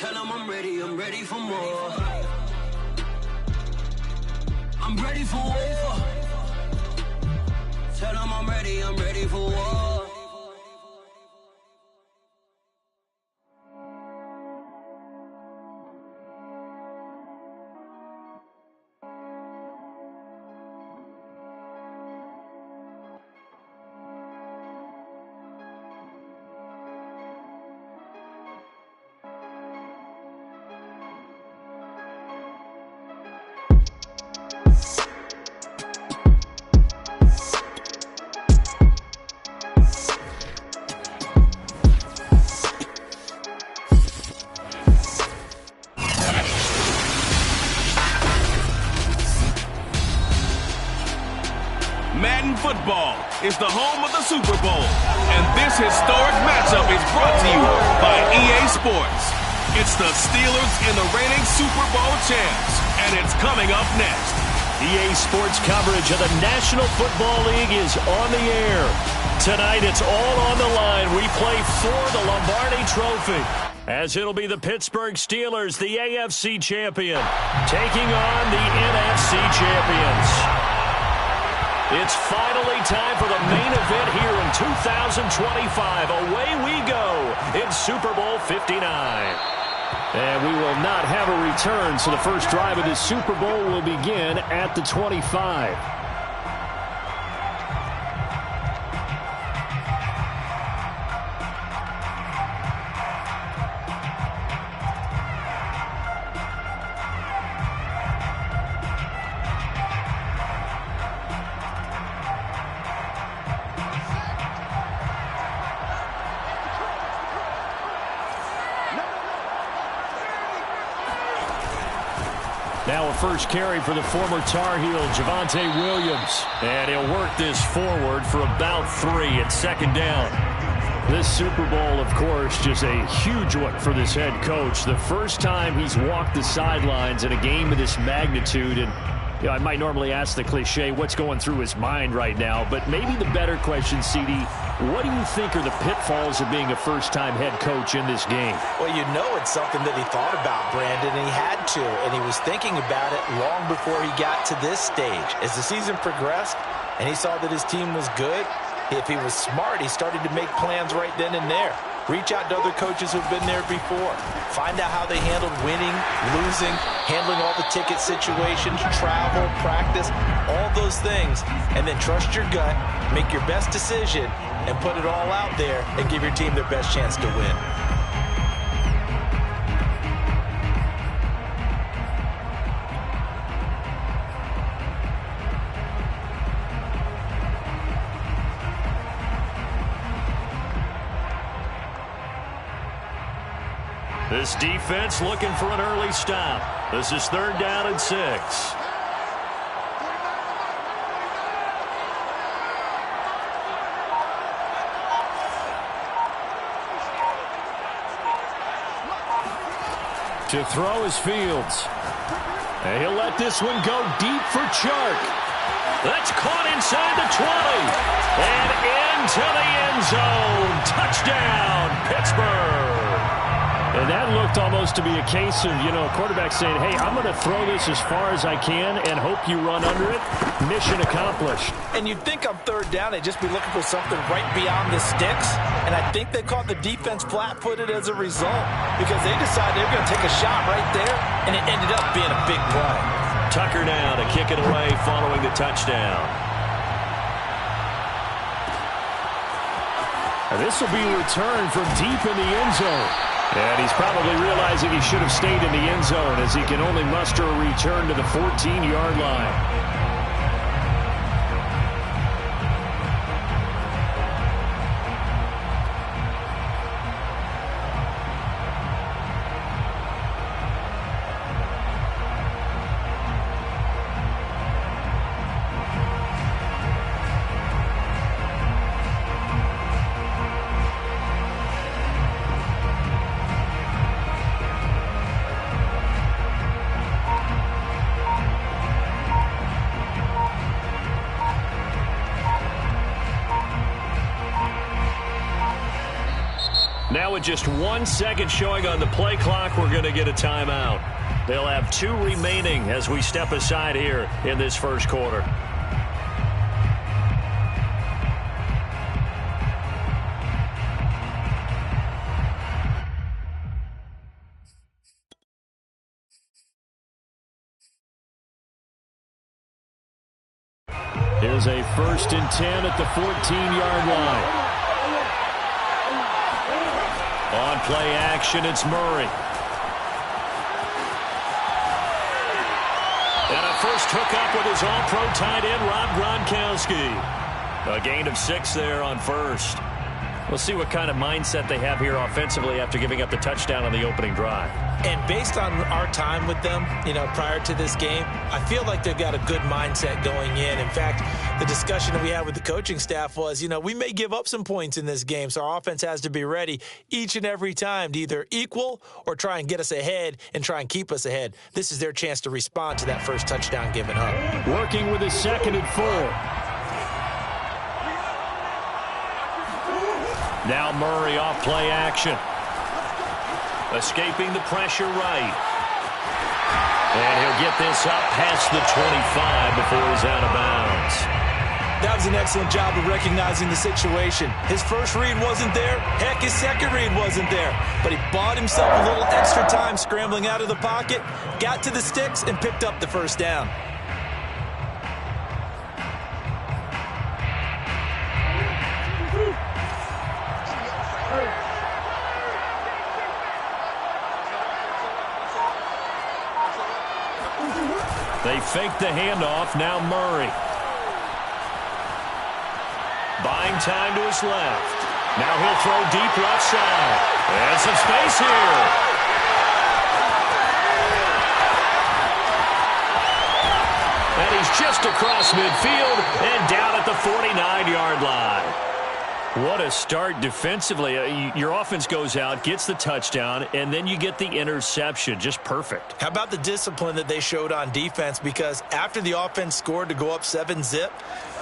Tell them I'm ready for more. I'm ready for war. Tell them I'm ready for war. Football is the home of the Super Bowl, and this historic matchup is brought to you by EA Sports. It's the Steelers and the reigning Super Bowl champs, and it's coming up next. EA Sports coverage of the National Football League is on the air. Tonight, it's all on the line. We play for the Lombardi Trophy, as it'll be the Pittsburgh Steelers, the AFC champion, taking on the NFC champions. It's finally time for the main event here in 2025. Away we go in Super Bowl 59. And we will not have a return, so the first drive of this Super Bowl will begin at the 25. Now a first carry for the former Tar Heel, Javonte Williams. And he'll work this forward for about 3 at second down. This Super Bowl, of course, just a huge one for this head coach. The first time he's walked the sidelines in a game of this magnitude. And you know, I might normally ask the cliche, what's going through his mind right now? But maybe the better question, CD, what do you think are the pitfalls of being a first-time head coach in this game? Well, you know it's something that he thought about, Brandon, and he had to. And he was thinking about it long before he got to this stage. As the season progressed and he saw that his team was good, if he was smart, he started to make plans right then and there. Reach out to other coaches who've been there before. Find out how they handled winning, losing, handling all the ticket situations, travel, practice, all those things. And then trust your gut, make your best decision, and put it all out there and give your team their best chance to win. This defense looking for an early stop. This is 3rd down and 6. To throw is Fields. And he'll let this one go deep for Chark. That's caught inside the 20. And into the end zone. Touchdown, Pittsburgh. And that looked almost to be a case of, you know, a quarterback saying, hey, I'm going to throw this as far as I can and hope you run under it. Mission accomplished. And you'd think on 3rd down, they'd just be looking for something right beyond the sticks. And I think they caught the defense flat-footed as a result because they decided they were going to take a shot right there, and it ended up being a big play. Tucker now to kick it away following the touchdown. And this will be returned from deep in the end zone. And he's probably realizing he should have stayed in the end zone as he can only muster a return to the 14-yard line. Now with just 1 second showing on the play clock, we're going to get a timeout. They'll have 2 remaining as we step aside here in this first quarter. Here's a 1st and 10 at the 14-yard line. On play action, it's Murray. And a first hookup with his all-pro tight end, Rob Gronkowski. A gain of 6 there on first. We'll see what kind of mindset they have here offensively after giving up the touchdown on the opening drive. And based on our time with them, prior to this game, I feel like they've got a good mindset going in. In fact, the discussion that we had with the coaching staff was, we may give up some points in this game, so our offense has to be ready each and every time to either equal or try and get us ahead and try and keep us ahead. This is their chance to respond to that first touchdown given up. Working with his 2nd and 4. Now Murray off play action. Escaping the pressure right. And he'll get this up past the 25 before he's out of bounds. That was an excellent job of recognizing the situation. His first read wasn't there. Heck, his second read wasn't there. But he bought himself a little extra time scrambling out of the pocket, got to the sticks, and picked up the first down. They fake the handoff. Now Murray. Buying time to his left. Now he'll throw deep left side. There's some space here. And he's just across midfield and down at the 49-yard line. What a start defensively. Your offense goes out, gets the touchdown, and then you get the interception. Just perfect. How about the discipline that they showed on defense? Because after the offense scored to go up 7-zip,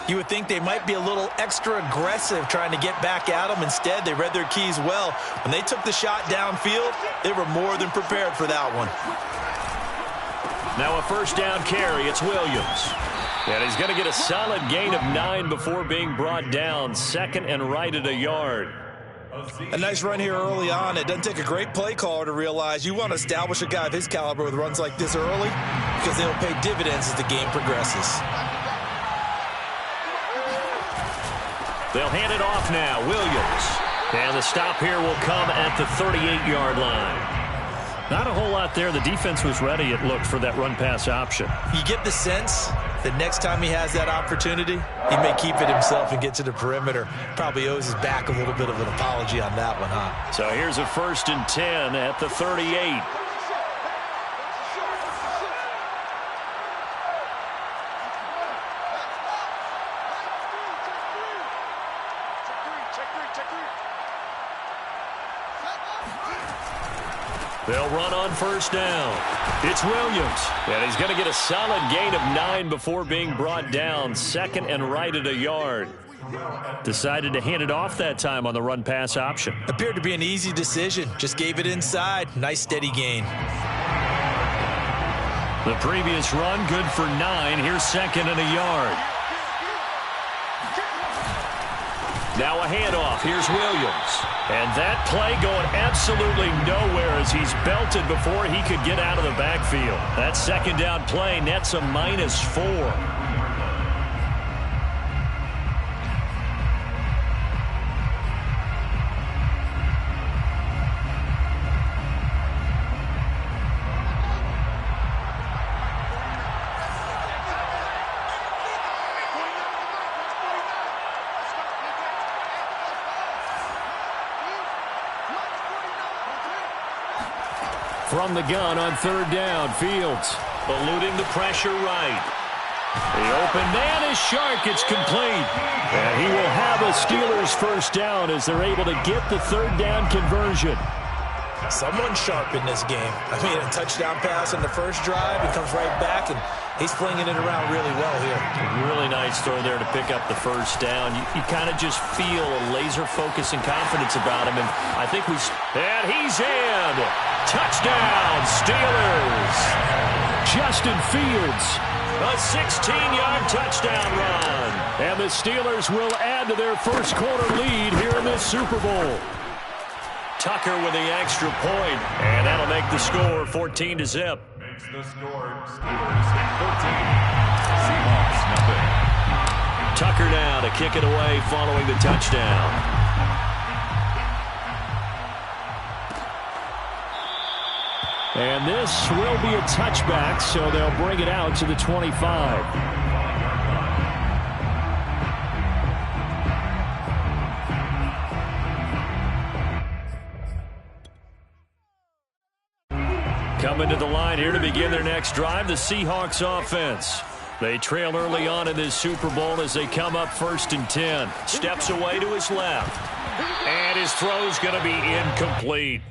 you would think they might be a little extra aggressive trying to get back at them. Instead, they read their keys well. When they took the shot downfield, they were more than prepared for that one. Now a first down carry. It's Williams. And he's going to get a solid gain of 9 before being brought down. 2nd and right at a yard. A nice run here early on. It doesn't take a great play caller to realize you want to establish a guy of his caliber with runs like this early because they'll pay dividends as the game progresses. They'll hand it off now. Williams. And the stop here will come at the 38-yard line. Not a whole lot there. The defense was ready, it looked, for that run-pass option. You get the sense that next time he has that opportunity, he may keep it himself and get to the perimeter. Probably owes his back a little bit of an apology on that one, huh? So here's a 1st and 10 at the 38. They'll run on first down. It's Williams. And he's going to get a solid gain of 9 before being brought down. 2nd and right at a yard. Decided to hand it off that time on the run-pass option. Appeared to be an easy decision. Just gave it inside. Nice steady gain. The previous run, good for 9. Here's 2nd and a yard. Now a handoff. Here's Williams. And that play going absolutely nowhere as he's belted before he could get out of the backfield. That 2nd down play nets a -4. From the gun on 3rd down, Fields eluding the pressure right. The open man is Shark. It's complete. And he will have a Steelers first down as they're able to get the 3rd down conversion. Someone's sharp in this game. I mean, a touchdown pass in the first drive, he comes right back, and he's flinging it around really well here. Really nice throw there to pick up the first down. You kind of just feel a laser focus and confidence about him, and I think and he's in. Touchdown, Steelers. Justin Fields, a 16-yard touchdown run. And the Steelers will add to their first quarter lead here in this Super Bowl. Tucker with the extra point, and that'll make the score 14-0. Makes the score Steelers 14, Seahawks nothing. Tucker now to kick it away following the touchdown. And this will be a touchback, so they'll bring it out to the 25. Coming to the line here to begin their next drive, the Seahawks offense. They trail early on in this Super Bowl as they come up 1st and 10. Steps away to his left. And his throw's going to be incomplete.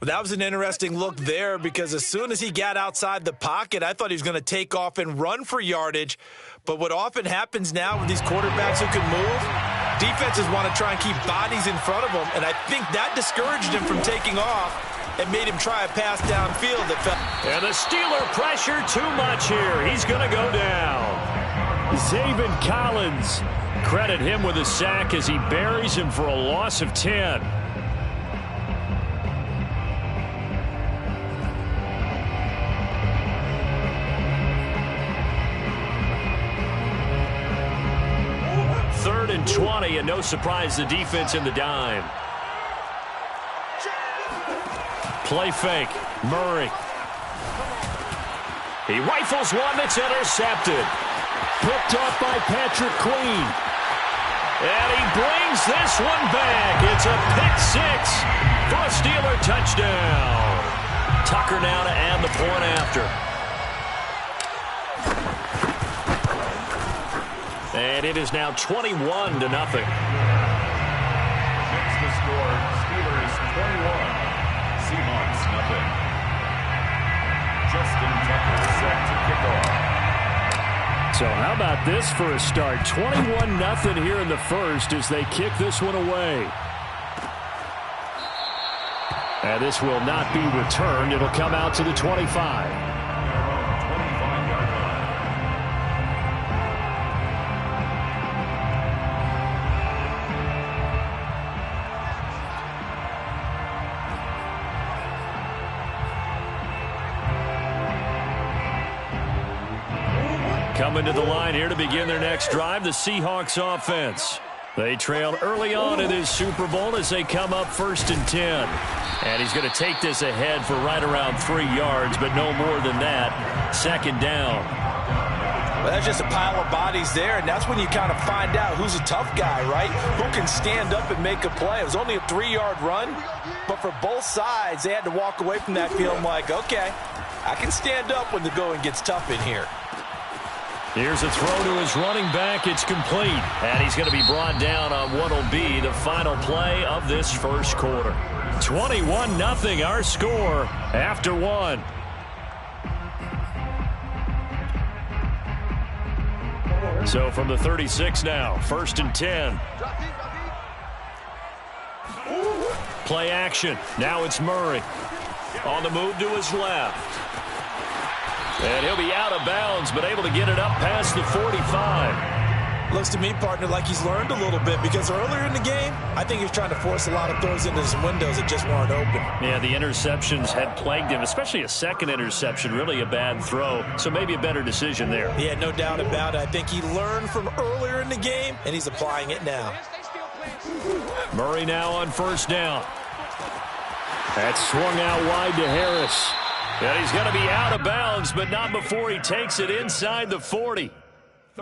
Well, that was an interesting look there because as soon as he got outside the pocket, I thought he was going to take off and run for yardage. But what often happens now with these quarterbacks who can move, defenses want to try and keep bodies in front of them. And I think that discouraged him from taking off and made him try a pass downfield that fell. And the Steeler pressure too much here. He's going to go down. Zaven Collins. Credit him with a sack as he buries him for a loss of 10. Third and 20, and no surprise the defense in the dime. Play fake. Murray. He rifles one that's intercepted. Picked off by Patrick Queen. And he brings this one back. It's a pick six for a Steeler touchdown. Tucker now to add the point after. And it is now 21-0. Makes the score Steelers 21. Seahawks nothing. Justin Tucker set to kick off. So how about this for a start? 21-0 here in the first as they kick this one away. And this will not be returned. It'll come out to the 25. Coming to the line here to begin their next drive, the Seahawks offense. They trail early on in this Super Bowl as they come up 1st and 10. And he's going to take this ahead for right around 3 yards, but no more than that. 2nd down. Well, that's just a pile of bodies there, and that's when you kind of find out who's a tough guy, right? Who can stand up and make a play. It was only a 3-yard run, but for both sides, they had to walk away from that feeling like, okay, I can stand up when the going gets tough in here. Here's a throw to his running back. It's complete. And he's going to be brought down on what will be the final play of this first quarter. 21-0 our score after one. So from the 36 now, 1st and 10. Play action. Now it's Murray. On the move to his left. And he'll be out of bounds, but able to get it up past the 45. Looks to me, partner, like he's learned a little bit because earlier in the game, I think he was trying to force a lot of throws into some windows that just weren't open. Yeah, the interceptions had plagued him, especially a second interception, really a bad throw. So maybe a better decision there. Yeah, no doubt about it. I think he learned from earlier in the game, and he's applying it now. Murray now on 1st down. That's swung out wide to Harris. And he's going to be out of bounds, but not before he takes it inside the 40.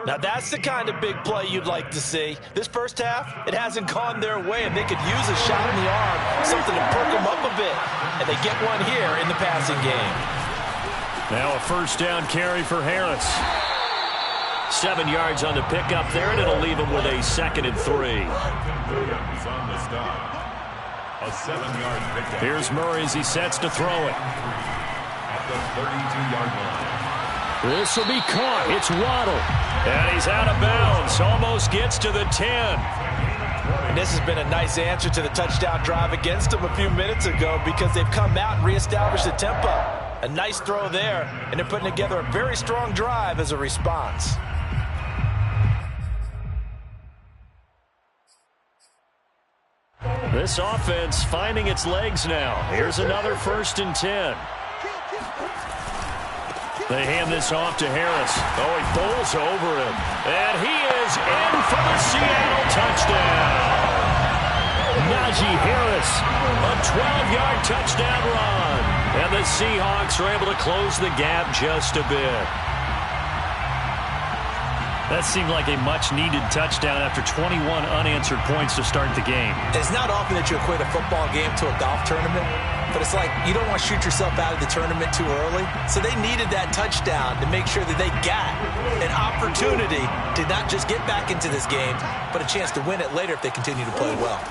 Now, that's the kind of big play you'd like to see. This first half, it hasn't gone their way, and they could use a shot in the arm, something to perk them up a bit. And they get one here in the passing game. Now a 1st down carry for Harris. 7 yards on the pickup there, and it'll leave him with a 2nd and 3. Williams on the stop. A 7-yard pickup. Here's Murray as he sets to throw it. At the 32-yard line. This will be caught. It's Waddle. And he's out of bounds. Almost gets to the 10. And this has been a nice answer to the touchdown drive against them a few minutes ago because they've come out and reestablished the tempo. A nice throw there, and they're putting together a very strong drive as a response. This offense finding its legs now. Here's another 1st and 10. They hand this off to Harris. Oh, he bowls over him. And he is in for the Seattle touchdown. Najee Harris, a 12-yard touchdown run. And the Seahawks are able to close the gap just a bit. That seemed like a much-needed touchdown after 21 unanswered points to start the game. It's not often that you equate a football game to a golf tournament, but it's like you don't want to shoot yourself out of the tournament too early. So they needed that touchdown to make sure that they got an opportunity to not just get back into this game, but a chance to win it later if they continue to play well.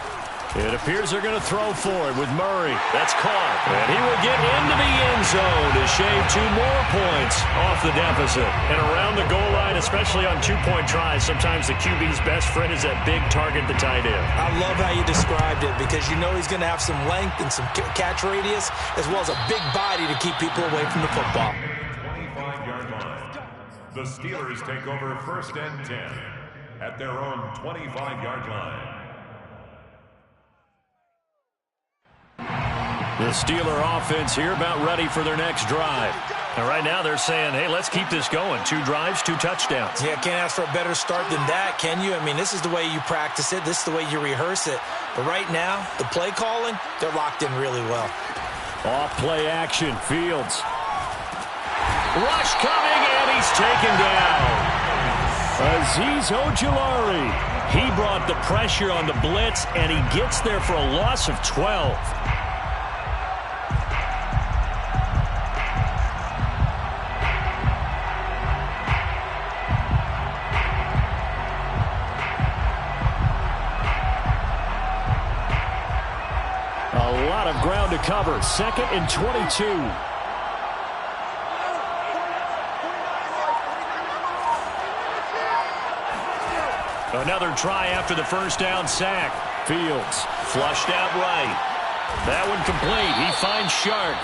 It appears they're going to throw for it with Murray. That's caught. And he will get into the end zone to shave 2 more points off the deficit. And around the goal line, especially on 2-point tries, sometimes the QB's best friend is that big target, the tight end. I love how you described it because you know he's going to have some length and some catch radius as well as a big body to keep people away from the football. 25-yard line. The Steelers take over 1st and 10 at their own 25-yard line. The Steeler offense here about ready for their next drive. And right now they're saying, hey, let's keep this going. 2 drives, 2 touchdowns. Yeah, can't ask for a better start than that, can you? I mean, this is the way you practice it. This is the way you rehearse it. But right now, the play calling, they're locked in really well. Off play action, Fields. Rush coming, and he's taken down. Azeez Ojulari. He brought the pressure on the blitz, and he gets there for a loss of 12. A lot of ground to cover. 2nd and 22. Another try after the 1st down sack. Fields flushed out right. That one complete. He finds Shark.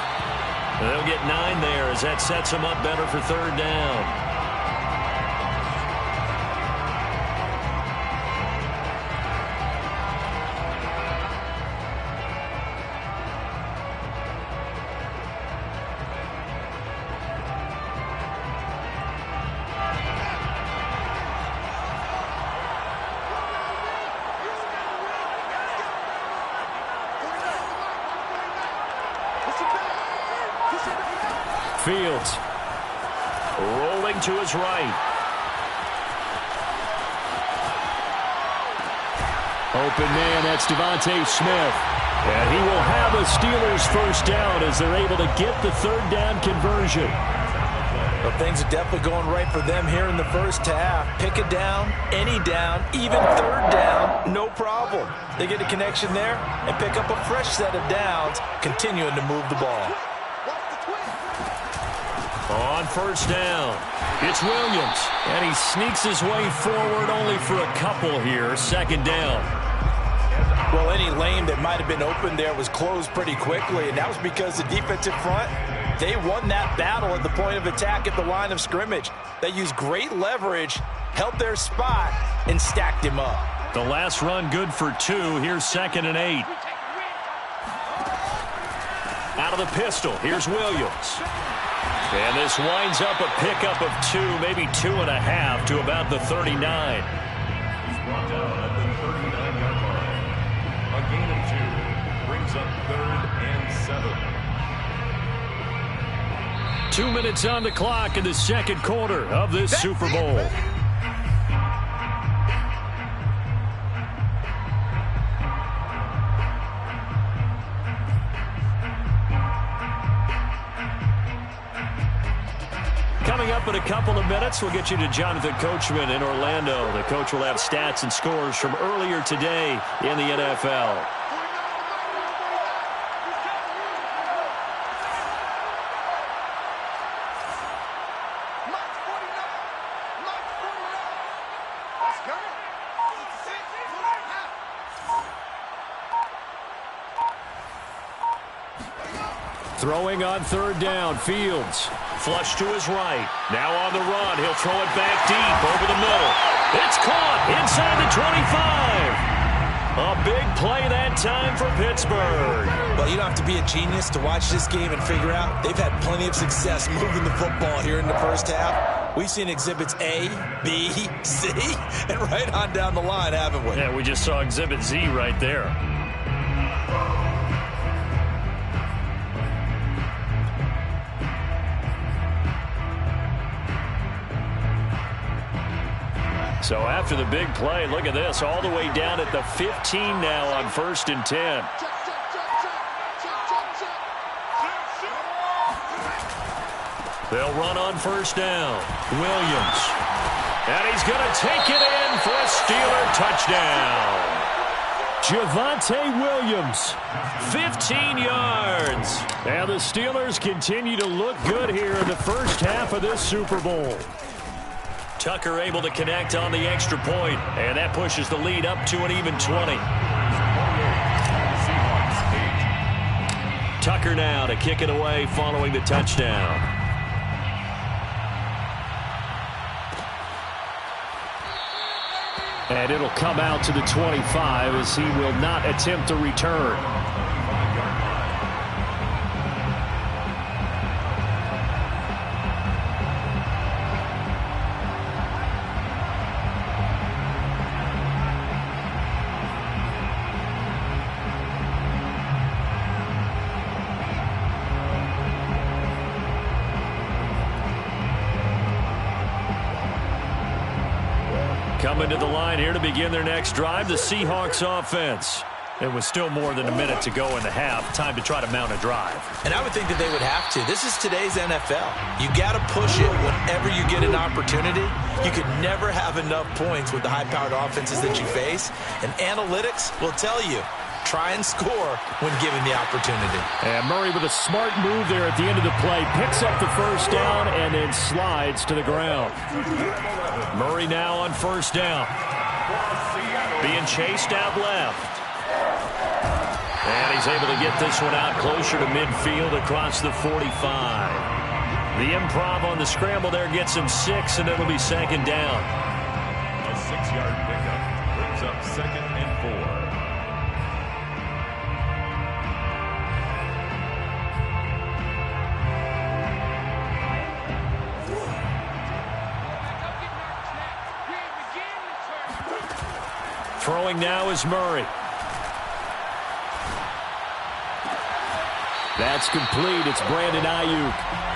They'll get 9 there as that sets him up better for 3rd down. Fields rolling to his right. Open man, that's Devontae Smith. And he will have a Steelers 1st down as they're able to get the 3rd down conversion. Well, things are definitely going right for them here in the 1st half. Pick a down, any down, even 3rd down, no problem. They get a connection there and pick up a fresh set of downs, continuing to move the ball. On 1st down, it's Williams. And he sneaks his way forward only for a couple here. 2nd down. Well, any lane that might have been open there was closed pretty quickly, and that was because the defensive front, they won that battle at the point of attack at the line of scrimmage. They used great leverage, held their spot, and stacked him up. The last run good for 2. Here's 2nd and 8. Out of the pistol, here's Williams. And this winds up a pickup of 2, maybe 2.5 to about the 39. He's brought down at the 39-yard line. A gain of 2 brings up 3rd and 7. 2 minutes on the clock in the 2nd quarter of this Super Bowl. Coming up in a couple of minutes, we'll get you to Jonathan Coachman in Orlando. The coach will have stats and scores from earlier today in the NFL. Throwing on third down, Fields. Flush to his right. Now on the run. He'll throw it back deep over the middle. It's caught inside the 25. A big play that time for Pittsburgh. Well, you don't have to be a genius to watch this game and figure out they've had plenty of success moving the football here in the first half. We've seen exhibits A, B, C, and right on down the line, haven't we? Yeah, we just saw exhibit Z right there. So after the big play, look at this, all the way down at the 15 now on 1st and 10. They'll run on 1st down. Williams. And he's going to take it in for a Steeler touchdown. Javonte Williams, 15 yards. And the Steelers continue to look good here in the first half of this Super Bowl. Tucker able to connect on the extra point, and that pushes the lead up to an even 20. Tucker now to kick it away following the touchdown. And it'll come out to the 25 as he will not attempt a return. Coming to the line here to begin their next drive, the Seahawks offense. It was still more than a minute to go in the half. Time to try to mount a drive. And I would think that they would have to. This is today's NFL. You got to push it whenever you get an opportunity. You could never have enough points with the high-powered offenses that you face. And analytics will tell you, try and score when given the opportunity. And Murray with a smart move there at the end of the play. Picks up the first down and then slides to the ground. Murray now on 1st down. Being chased out left. And he's able to get this one out closer to midfield across the 45. The improv on the scramble there gets him 6, and it'll be 2nd down. A 6-yard pickup brings up 2nd and 4. Throwing now is Murray. That's complete. It's Brandon Ayuk.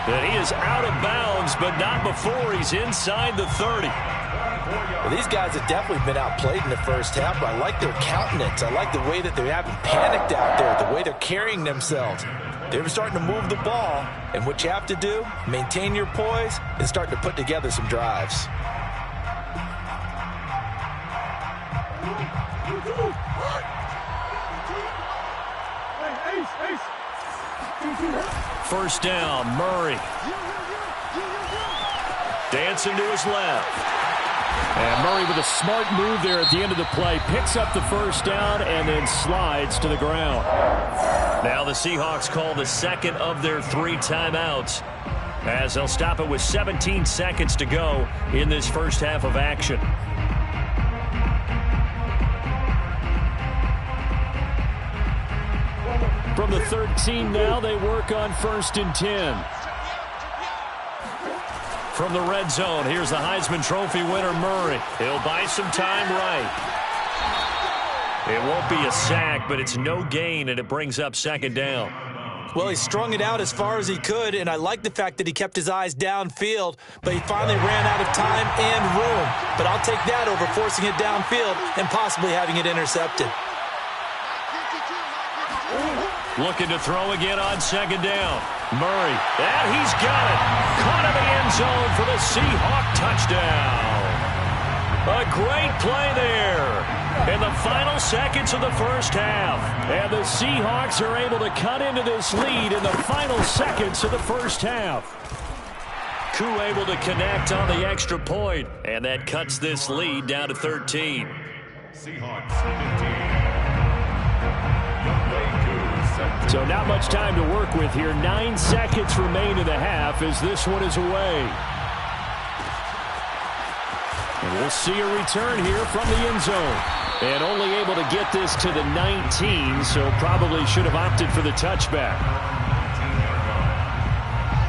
And he is out of bounds, but not before he's inside the 30. Well, these guys have definitely been outplayed in the first half, but I like their countenance. I like the way that they haven't panicked out there, the way they're carrying themselves. They're starting to move the ball, and what you have to do, maintain your poise and start to put together some drives. First down, Murray. Dancing to his left. And Murray with a smart move there at the end of the play. Picks up the first down and then slides to the ground. Now the Seahawks call the second of their 3 timeouts, as they'll stop it with 17 seconds to go in this first half of action. From the 13 now, they work on 1st and 10. From the red zone, here's the Heisman Trophy winner, Murray. He'll buy some time right. It won't be a sack, but it's no gain, and it brings up 2nd down. Well, he strung it out as far as he could, and I like the fact that he kept his eyes downfield, but he finally ran out of time and room. But I'll take that over forcing it downfield and possibly having it intercepted. Looking to throw again on 2nd down. Murray, and he's got it. Caught in the end zone for the Seahawk touchdown. A great play there in the final seconds of the first half. And the Seahawks are able to cut into this lead in the final seconds of the first half. Koo able to connect on the extra point, and that cuts this lead down to 13. Seahawks 15. Young Koo set So not much time to work with here. 9 seconds remain in the half as this one is away. And we'll see a return here from the end zone. And only able to get this to the 19, so probably should have opted for the touchback.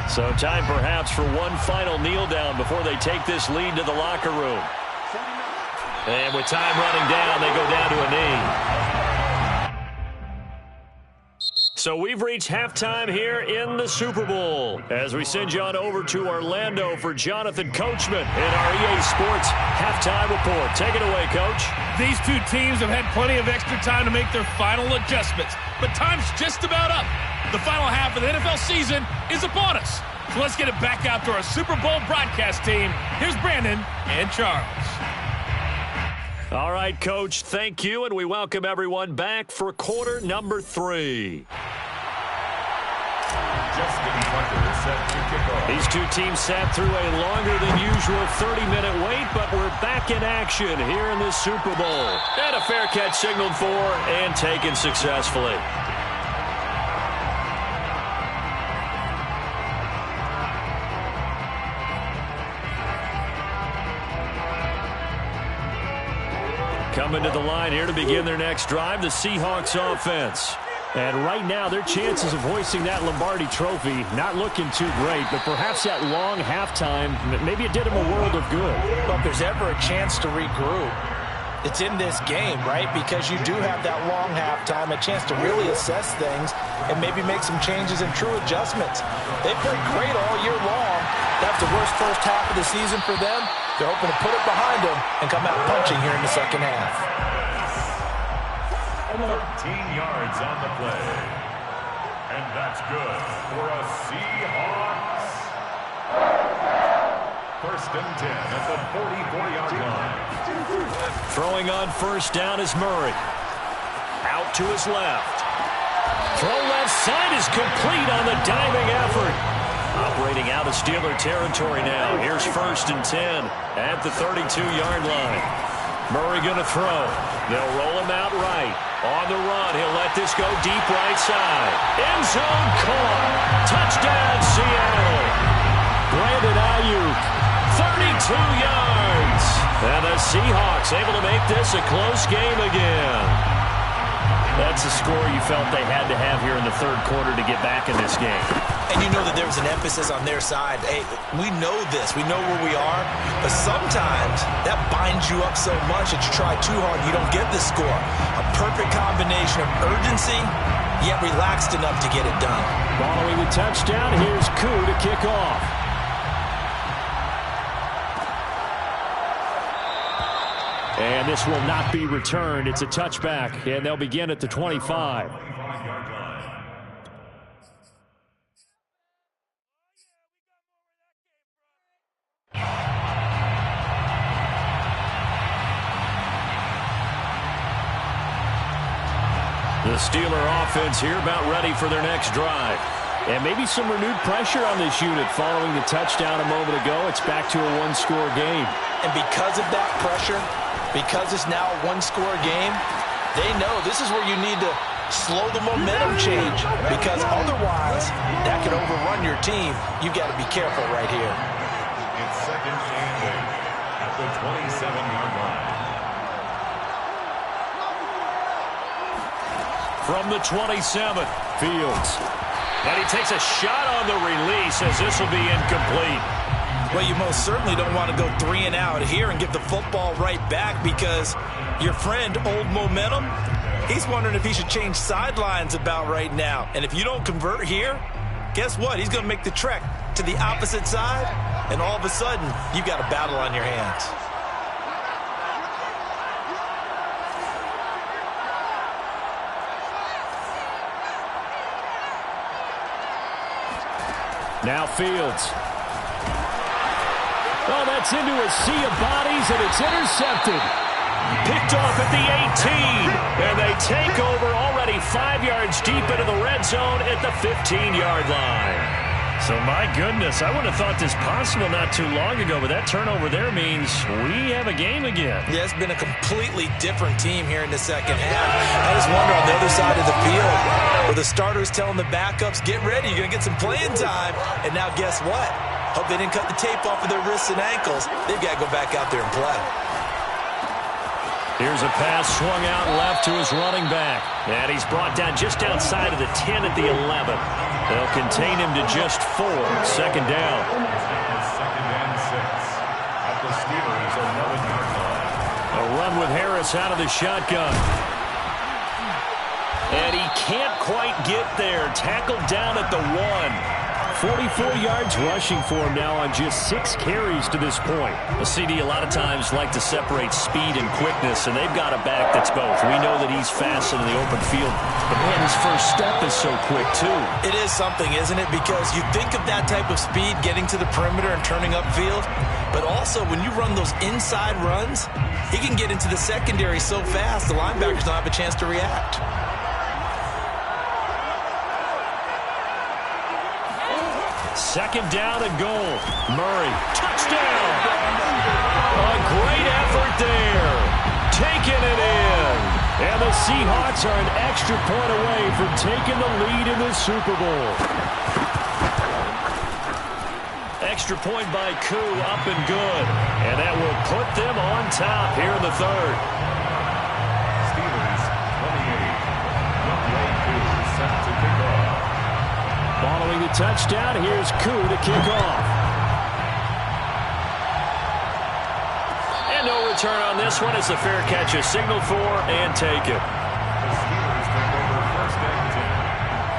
So time perhaps for one final kneel down before they take this lead to the locker room. And with time running down, they go down to a knee. So we've reached halftime here in the Super Bowl as we send you on over to Orlando for Jonathan Coachman in our EA Sports Halftime Report. Take it away, Coach. These two teams have had plenty of extra time to make their final adjustments, but time's just about up. The final half of the NFL season is upon us. So let's get it back out to our Super Bowl broadcast team. Here's Brandon and Charles. All right, Coach, thank you, and we welcome everyone back for quarter number 3. These two teams sat through a longer than usual 30-minute wait, but we're back in action here in this Super Bowl. And a fair catch signaled for and taken successfully. Coming to the line here to begin their next drive, the Seahawks offense. And right now, their chances of hoisting that Lombardi trophy not looking too great, but perhaps that long halftime, maybe it did them a world of good. Well, if there's ever a chance to regroup, it's in this game, right? Because you do have that long halftime, a chance to really assess things and maybe make some changes and true adjustments. They played great all year long. That's the worst first half of the season for them. They're hoping to put it behind them and come out punching here in the second half. 13 yards on the play. And that's good for a Seahawks. First and 10 at the 44-yard line. Throwing on first down is Murray. Out to his left. Throw left side is complete on the diving effort. Operating out of Steeler territory now. Here's first and 10 at the 32-yard line. Murray going to throw. They'll roll him out right. On the run, he'll let this go deep right side. End zone caught. Touchdown, Seattle. Brandon Ayuk, 32 yards. And the Seahawks able to make this a close game again. That's the score you felt they had to have here in the third quarter to get back in this game. And you know that there was an emphasis on their side. Hey, we know this. We know where we are. But sometimes that binds you up so much that you try too hard and you don't get the score. A perfect combination of urgency, yet relaxed enough to get it done. Following the touchdown, here's Koo to kick off. And this will not be returned. It's a touchback, and they'll begin at the 25. The Steeler offense here about ready for their next drive. And maybe some renewed pressure on this unit following the touchdown a moment ago. It's back to a one-score game. And because of that pressure, because it's now a one-score game, they know this is where you need to slow the momentum change, because otherwise that could overrun your team. You've got to be careful right here. It's second and 8 at the 27-yard line. From the 27, Fields. And he takes a shot on the release as this will be incomplete. Well, you most certainly don't want to go 3 and out here and give the football right back, because your friend, Old Momentum, he's wondering if he should change sidelines about right now. And if you don't convert here, guess what? He's going to make the trek to the opposite side, and all of a sudden, you've got a battle on your hands. Now Fields. Oh, that's into a sea of bodies, and it's intercepted. Picked off at the 18, and they take over already 5 yards deep into the red zone at the 15-yard line. So, my goodness, I would have thought this possible not too long ago, but that turnover there means we have a game again. Yeah, it's been a completely different team here in the second half. I just wonder on the other side of the field where the starters telling the backups, get ready, you're going to get some playing time. And now guess what? Hope they didn't cut the tape off of their wrists and ankles. They've got to go back out there and play. Here's a pass swung out left to his running back. And he's brought down just outside of the 10 at the 11. They'll contain him to just 4. Second down. Second and 6 at the Steelers' 11-yard line. A run with Harris out of the shotgun. And he can't quite get there. Tackled down at the 1. 44 yards rushing for him now on just 6 carries to this point. A CD a lot of times like to separate speed and quickness, and they've got a back that's both. We know that he's fast in the open field, but man, his first step is so quick too. It is something, isn't it? Because you think of that type of speed getting to the perimeter and turning upfield, but also when you run those inside runs, he can get into the secondary so fast the linebackers don't have a chance to react. Second down and goal. Murray, touchdown! A great effort there. Taking it in. And the Seahawks are an extra point away from taking the lead in the Super Bowl. Extra point by Koo, up and good. And that will put them on top here in the third. Steelers 28. Youngway Koo set to kick off. Following the touchdown, here's Koo to kick off. And no return on this one. It's a fair catch, a signal for, and take it. The Steelers take over first and 10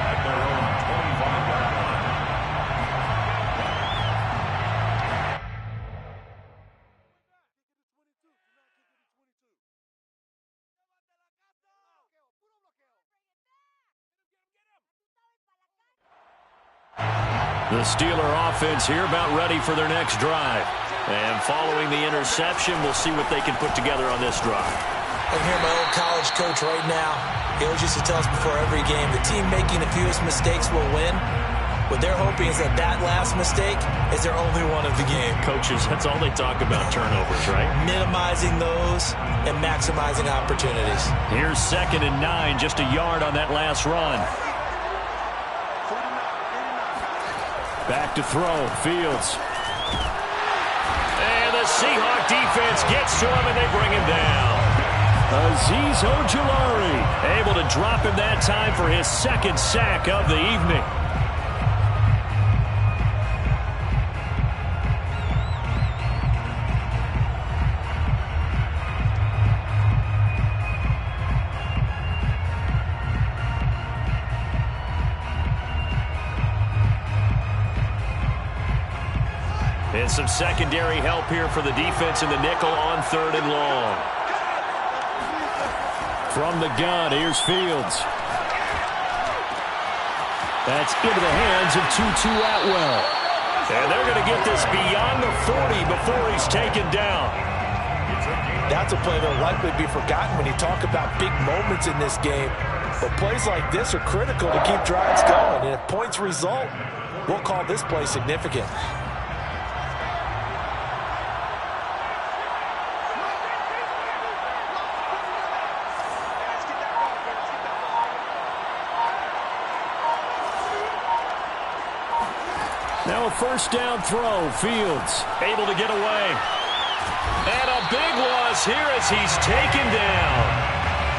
at their own 25-yard line. The Steeler offense here about ready for their next drive. And following the interception, we'll see what they can put together on this drive. I can hear my old college coach right now. He always used to tell us before every game, the team making the fewest mistakes will win. What they're hoping is that that last mistake is their only one of the game. Coaches, that's all they talk about, turnovers, right? Minimizing those and maximizing opportunities. Here's 2nd and 9, just a yard on that last run. Back to throw, Fields. And the Seahawk defense gets to him, and they bring him down. Azeez Ojulari able to drop him that time for his 2nd sack of the evening. And some secondary help here for the defense in the nickel on 3rd and long. From the gun, here's Fields. That's into the hands of Tutu Atwell. And they're going to get this beyond the 40 before he's taken down. That's a play that will likely be forgotten when you talk about big moments in this game. But plays like this are critical to keep drives going. And if points result, we'll call this play significant. Now a first down throw. Fields able to get away. And a big loss here as he's taken down.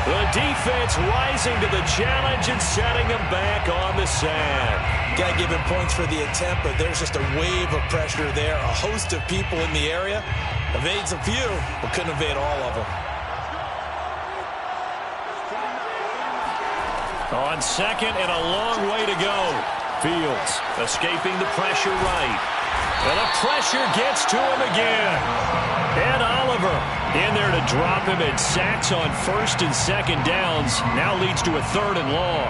The defense rising to the challenge and setting him back on the sack. Got to give him points for the attempt, but there's just a wave of pressure there. A host of people in the area. Evades a few, but couldn't evade all of them. On 2nd and a long way to go. Fields escaping the pressure right. And the pressure gets to him again. And Oliver in there to drop him, and sacks on 1st and 2nd downs. Now leads to a 3rd and long.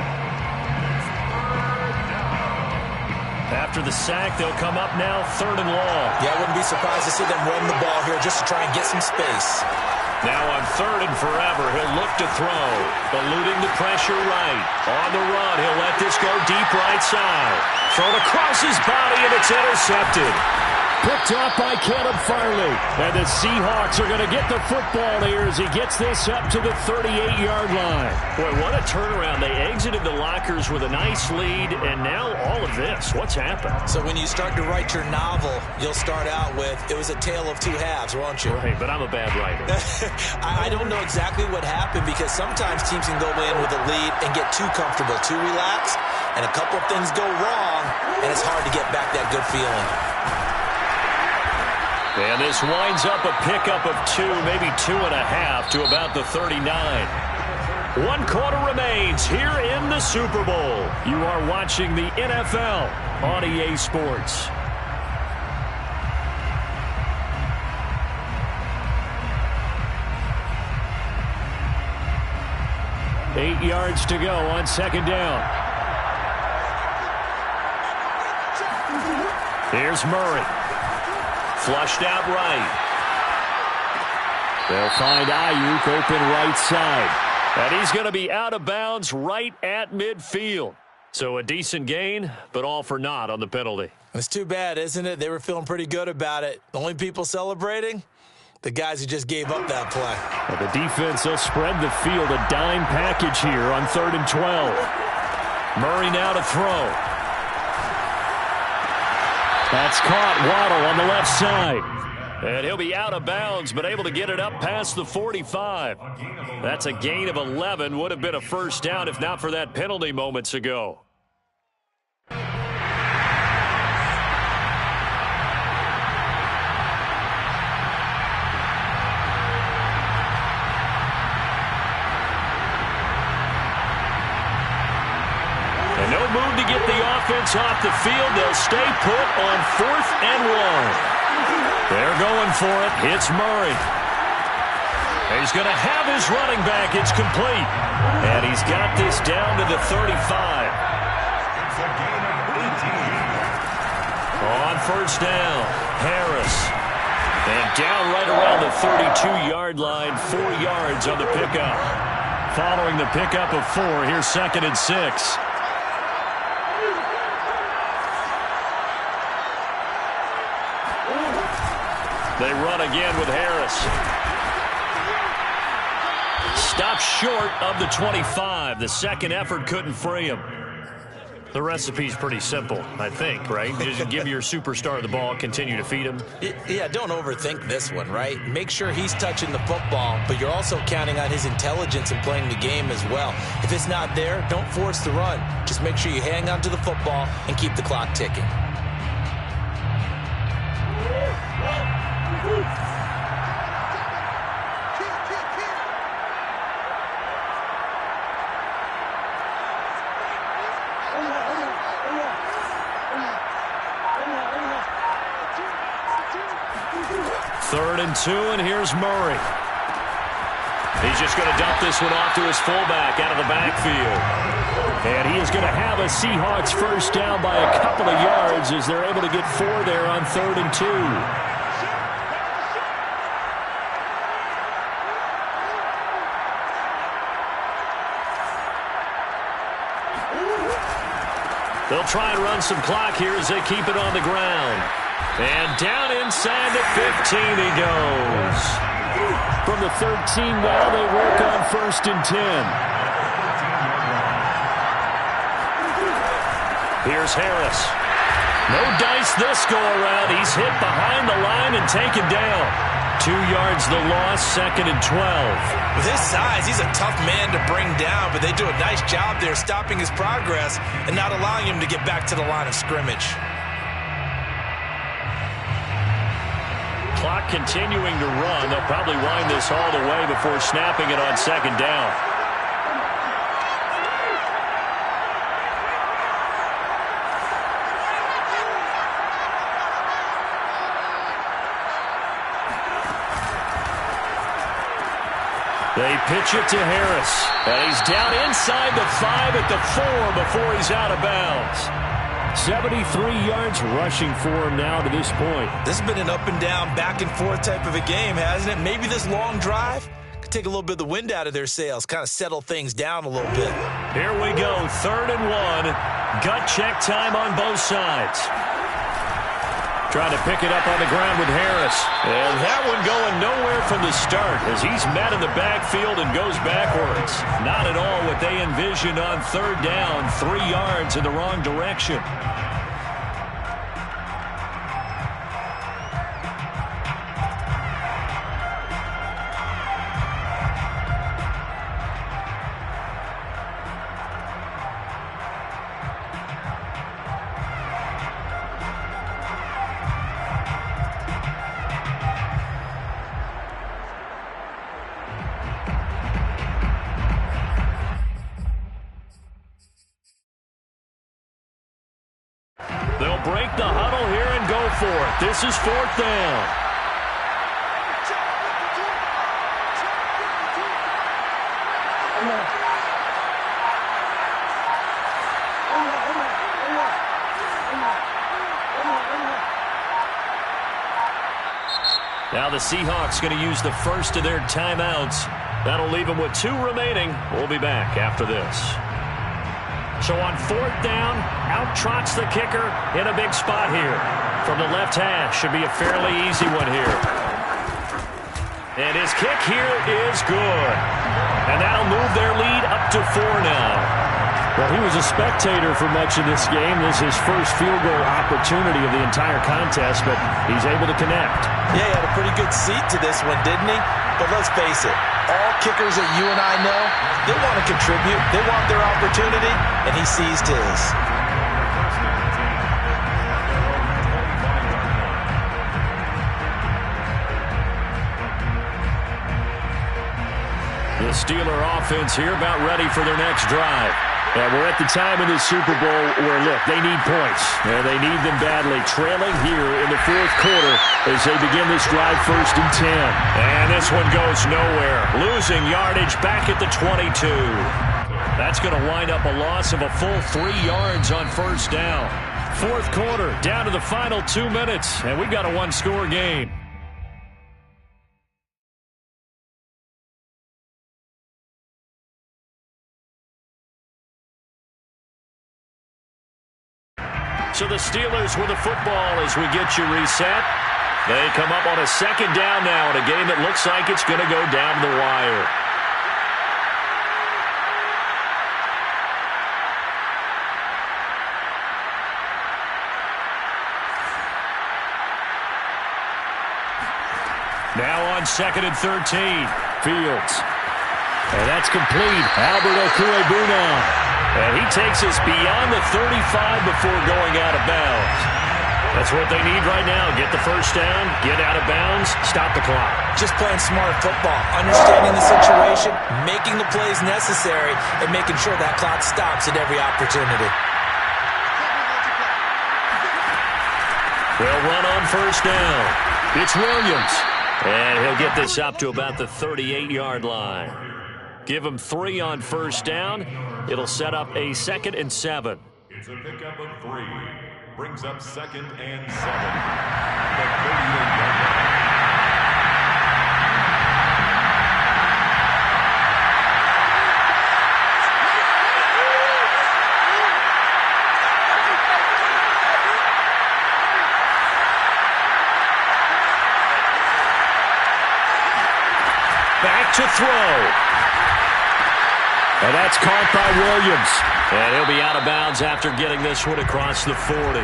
After the sack, they'll come up now 3rd and long. Yeah, I wouldn't be surprised to see them run the ball here just to try and get some space. Now on 3rd and forever, he'll look to throw. Eluding the pressure right. On the run, he'll let this go deep right side. Thrown across his body, and it's intercepted. Picked off by Caleb Farley. And the Seahawks are going to get the football here as he gets this up to the 38-yard line. Boy, what a turnaround. They exited the lockers with a nice lead, and now all of this. What's happened? So when you start to write your novel, you'll start out with, it was a tale of two halves, won't you? Right, but I'm a bad writer. I don't know exactly what happened because sometimes teams can go in with a lead and get too comfortable, too relaxed, and a couple of things go wrong, and it's hard to get back that good feeling. And this winds up a pickup of 2, maybe 2.5 to about the 39. 1 quarter remains here in the Super Bowl. You are watching the NFL on EA Sports. Eight yards to go on 2nd down. Here's Murray. Flushed out right. They'll find Ayuk open right side. And he's going to be out of bounds right at midfield. So a decent gain, but all for naught on the penalty. It's too bad, isn't it? They were feeling pretty good about it. The only people celebrating? The guys who just gave up that play. Well, the defense will spread the field, a dime package here on 3rd and 12. Murray now to throw. That's caught. Waddle on the left side. And he'll be out of bounds, but able to get it up past the 45. That's a gain of 11. Would have been a first down if not for that penalty moments ago. No move to get the offense off the field. They'll stay put on 4th and 1. They're going for it. It's Murray. He's going to have his running back. It's complete. And he's got this down to the 35. On 1st down, Harris. And down right around the 32-yard line, 4 yards on the pickup. Following the pickup of 4, here's 2nd and 6. They run again with Harris. Stopped short of the 25. The second effort couldn't free him. The recipe's pretty simple, I think, right? Just give your superstar the ball, continue to feed him. Yeah, don't overthink this one, right? Make sure he's touching the football, but you're also counting on his intelligence in playing the game as well. If it's not there, don't force the run. Just make sure you hang on to the football and keep the clock ticking. Third and 2, and here's Murray. He's just going to dump this one off to his fullback out of the backfield. And he is going to have a Seahawks first down by a couple of yards as they're able to get 4 there on 3rd and 2. They'll try and run some clock here as they keep it on the ground. And down inside the 15 he goes. From the 13 now, they work on 1st and 10. Here's Harris. No dice this go-around. He's hit behind the line and taken down. 2 yards the loss, 2nd and 12. With his size, he's a tough man to bring down, but they do a nice job there stopping his progress and not allowing him to get back to the line of scrimmage. Clock continuing to run. They'll probably wind this all the way before snapping it on 2nd down. They pitch it to Harris. And he's down inside the 5 at the 4 before he's out of bounds. 73 yards rushing for him now to this point. This has been an up and down, back and forth type of a game, hasn't it? Maybe this long drive could take a little bit of the wind out of their sails, kind of settle things down a little bit. Here we go, 3rd and 1. Gut check time on both sides. Trying to pick it up on the ground with Harris. And that one going nowhere from the start as he's met in the backfield and goes backwards. Not at all what they envisioned on 3rd down, 3 yards in the wrong direction. They'll break the huddle here and go for it. This is 4th down. Now the Seahawks going to use the first of their timeouts. That'll leave them with 2 remaining. We'll be back after this. So on 4th down, out trots the kicker in a big spot here. From the left hash, should be a fairly easy one here. And his kick here is good. And that'll move their lead up to 4 now. Well, he was a spectator for much of this game. This is his first field goal opportunity of the entire contest, but he's able to connect. Yeah, he had a pretty good seat to this one, didn't he? But let's face it, all kickers that you and I know, they want to contribute. They want their opportunity, and he seized his. The Steeler offense here about ready for their next drive. And we're at the time in the Super Bowl where, look, they need points. And they need them badly. Trailing here in the 4th quarter as they begin this drive 1st and 10. And this one goes nowhere. Losing yardage back at the 22. That's going to wind up a loss of a full 3 yards on 1st down. 4th quarter, down to the final 2 minutes. And we've got a 1-score game. So the Steelers with the football as we get you reset. They come up on a 2nd down now in a game that looks like it's going to go down the wire. Now on 2nd and 13. Fields. And that's complete. Albert Okwuegbunam. And he takes us beyond the 35 before going out of bounds. That's what they need right now. Get the 1st down, get out of bounds, stop the clock. Just playing smart football, understanding the situation, making the plays necessary, and making sure that clock stops at every opportunity. They'll run on 1st down. It's Williams. And he'll get this up to about the 38-yard line. Give him 3 on 1st down. It'll set up a 2nd and 7. It's a pickup of 3. Brings up 2nd and 7. The 38-yard line. Back to throw. And that's caught by Williams. And he'll be out of bounds after getting this one across the 40.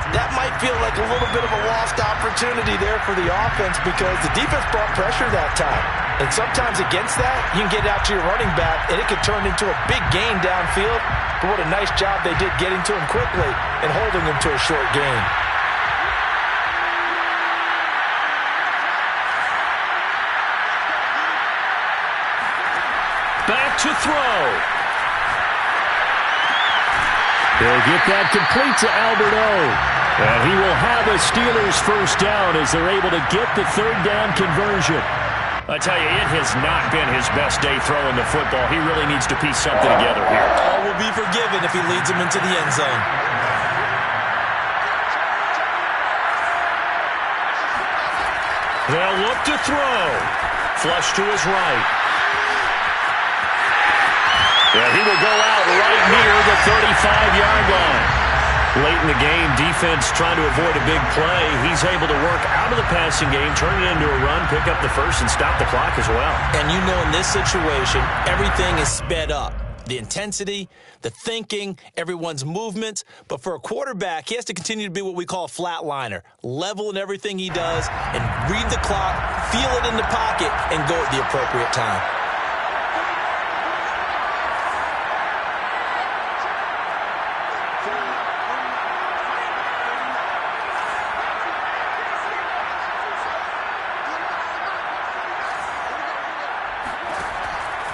That might feel like a little bit of a lost opportunity there for the offense because the defense brought pressure that time. And sometimes against that, you can get out to your running back, and it could turn into a big gain downfield. But what a nice job they did getting to him quickly and holding him to a short gain. Back to throw. They'll get that complete to Albert O. And he will have a Steelers 1st down as they're able to get the 3rd down conversion. I tell you, it has not been his best day throwing the football. He really needs to piece something together here. All will be forgiven if he leads him into the end zone. They'll look to throw. Flush to his right. Yeah, he will go out right near the 35-yard line. Late in the game, defense trying to avoid a big play. He's able to work out of the passing game, turn it into a run, pick up the first, and stop the clock as well. And you know in this situation, everything is sped up. The intensity, the thinking, everyone's movements. But for a quarterback, he has to continue to be what we call a flatliner. Level in everything he does and read the clock, feel it in the pocket, and go at the appropriate time.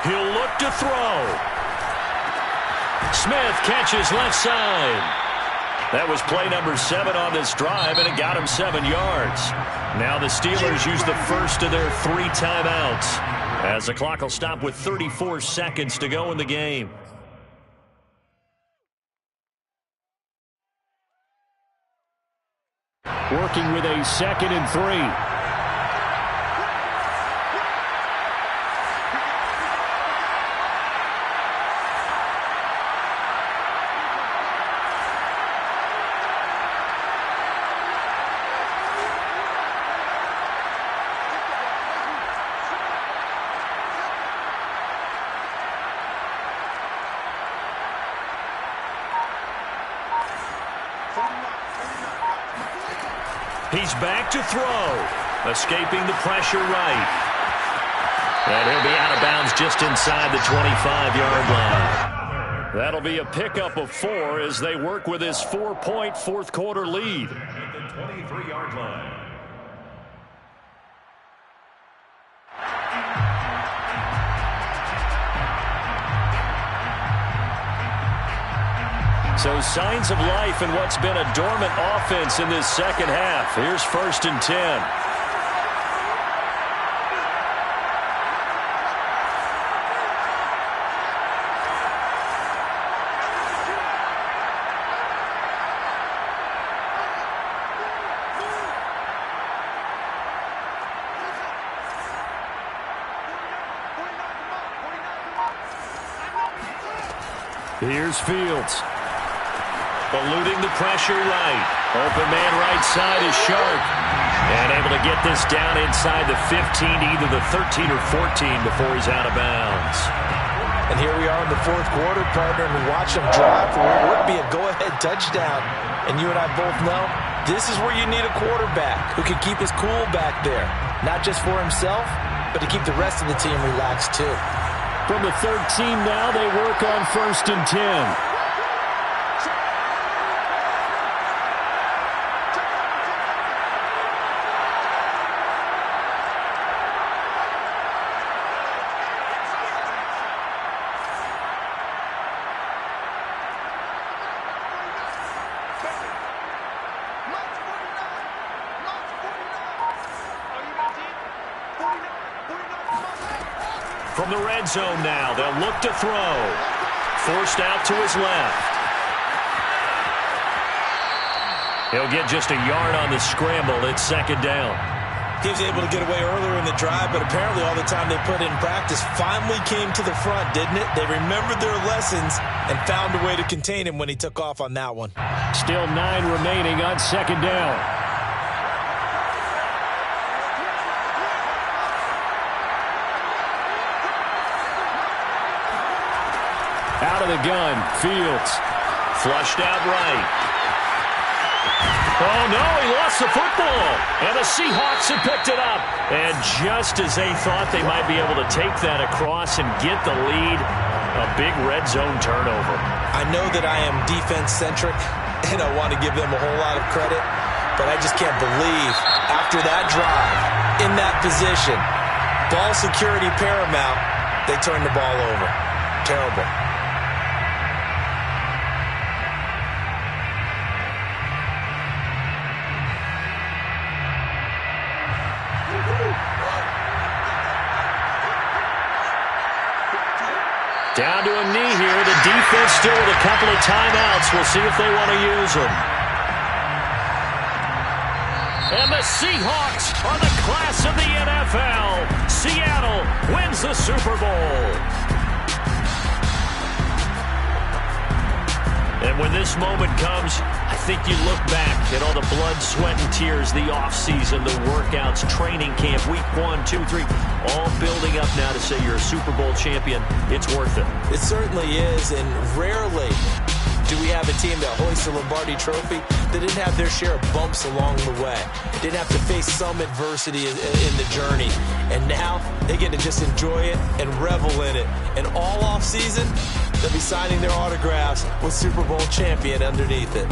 He'll look to throw. Smith catches left side. That was play number 7 on this drive, and it got him 7 yards. Now the Steelers use the first of their 3 timeouts, as the clock will stop with 34 seconds to go in the game. Working with a 2nd and 3. He's back to throw. Escaping the pressure right. And he'll be out of bounds just inside the 25-yard line. That'll be a pickup of 4 as they work with his 4-point fourth-quarter lead. At the 23-yard line. So signs of life in what's been a dormant offense in this second half. Here's 1st and 10. Here's Fields. Eluding the pressure right. Open man right side is Sharp. And able to get this down inside the 15, either the 13 or 14 before he's out of bounds. And here we are in the 4th quarter, partner, and watch him drive for what would be a go-ahead touchdown. And you and I both know this is where you need a quarterback who can keep his cool back there. Not just for himself, but to keep the rest of the team relaxed too. From the 13 now, they work on 1st and 10. From the red zone now, they'll look to throw. Forced out to his left. He'll get just a yard on the scramble. It's 2nd down. He was able to get away earlier in the drive, but apparently all the time they put in practice finally came to the front, didn't it? They remembered their lessons and found a way to contain him when he took off on that one. Still 9 remaining on 2nd down. Out of the gun, Fields. Flushed out right. Oh, no, he lost the football. And the Seahawks have picked it up. And just as they thought they might be able to take that across and get the lead, a big red zone turnover. I know that I am defense-centric, and I want to give them a whole lot of credit, but I just can't believe after that drive, in that position, ball security paramount, they turned the ball over. Terrible. Down to a knee here. The defense still with a couple of timeouts. We'll see if they want to use them. And the Seahawks are the class of the NFL. Seattle wins the Super Bowl. And when this moment comes, I think you look back at all the blood, sweat, and tears, the offseason, the workouts, training camp, week 1, 2, 3, all building up now to say you're a Super Bowl champion. It's worth it. It certainly is, and rarely do we have a team that hoists the Lombardi Trophy that didn't have their share of bumps along the way, didn't have to face some adversity in the journey. And now they get to just enjoy it and revel in it. And all off season, they'll be signing their autographs with Super Bowl champion underneath it.